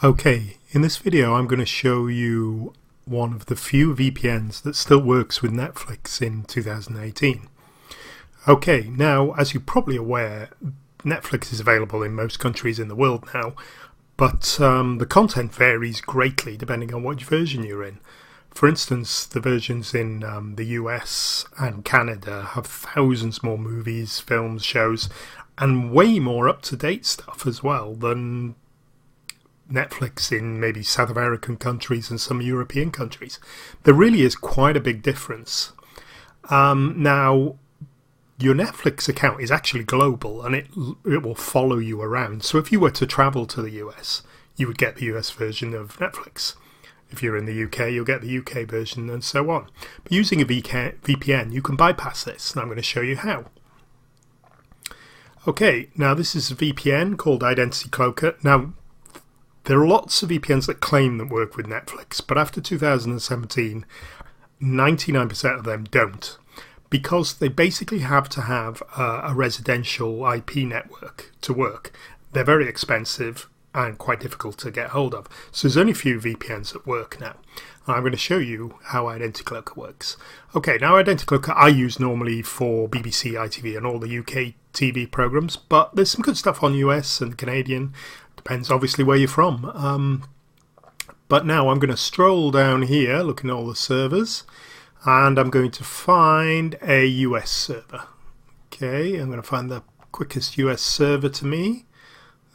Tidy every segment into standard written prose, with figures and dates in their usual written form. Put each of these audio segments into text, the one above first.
Okay, in this video I'm going to show you one of the few VPNs that still works with Netflix in 2018. Okay, now as you're probably aware, Netflix is available in most countries in the world now, but the content varies greatly depending on which version you're in. For instance, the versions in the US and Canada have thousands more movies, films, shows, and way more up-to-date stuff as well than Netflix in maybe South American countries and some European countries. There really is quite a big difference. Now, your Netflix account is actually global and it will follow you around. So if you were to travel to the US, you would get the US version of Netflix. If you're in the UK, you'll get the UK version and so on. But using a VPN, you can bypass this, and I'm going to show you how. Okay, now this is a VPN called Identity Cloaker. Now, there are lots of VPNs that claim that work with Netflix, but after 2017, 99% of them don't, because they basically have to have a residential IP network to work. They're very expensive and quite difficult to get hold of. So there's only a few VPNs that work now. I'm going to show you how Identity Cloaker works. Okay, now Identity Cloaker I use normally for BBC, ITV and all the UK TV programmes, but there's some good stuff on US and Canadian. Depends obviously where you're from. But now I'm going to stroll down here looking at all the servers, and I'm going to find a US server. Okay, I'm going to find the quickest US server to me.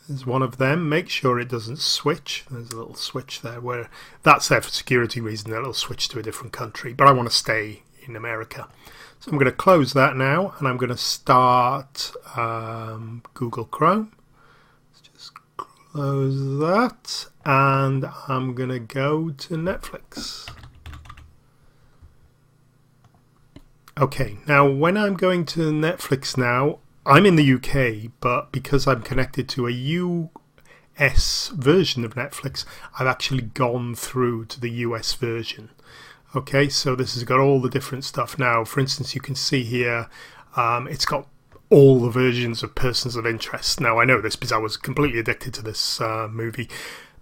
There's one of them. Make sure it doesn't switch. There's a little switch there where that's there for security reasons. It'll switch to a different country, but I want to stay in America. So I'm going to close that now, and I'm going to start Google Chrome. Let's just close that, and I'm going to go to Netflix. Okay, now when I'm going to Netflix now, I'm in the UK, but because I'm connected to a US version of Netflix, I've actually gone through to the US version. Okay, so this has got all the different stuff now. For instance, you can see here, it's got all the versions of Persons of Interest. Now, I know this because I was completely addicted to this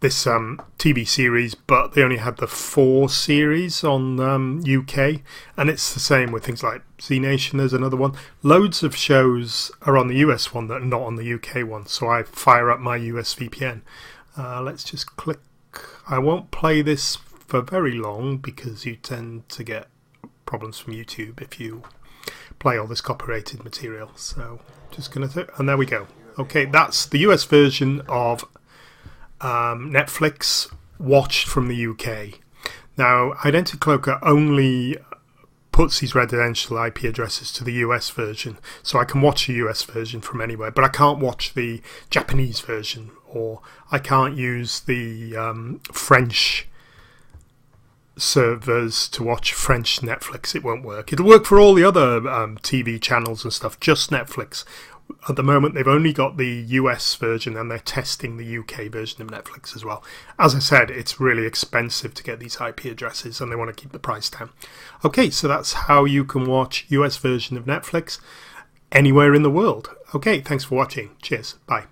this TV series, but they only had the 4 series on UK, and it's the same with things like Z Nation. There's another one. Loads of shows are on the US one that are not on the UK one, so I fire up my US VPN. Let's just click. I won't play this for very long because you tend to get problems from YouTube if you play all this copyrighted material. So just gonna and there we go. Okay, that's the US version of Netflix watched from the UK. Now, Identity Cloaker only puts these residential IP addresses to the US version, so I can watch the US version from anywhere, but I can't watch the Japanese version, or I can't use the French servers to watch French Netflix. It won't work. It'll work for all the other TV channels and stuff, just Netflix. At the moment, they've only got the US version, and they're testing the UK version of Netflix as well. As I said, it's really expensive to get these IP addresses, and they want to keep the price down. Okay, so that's how you can watch US version of Netflix anywhere in the world. Okay, thanks for watching. Cheers. Bye.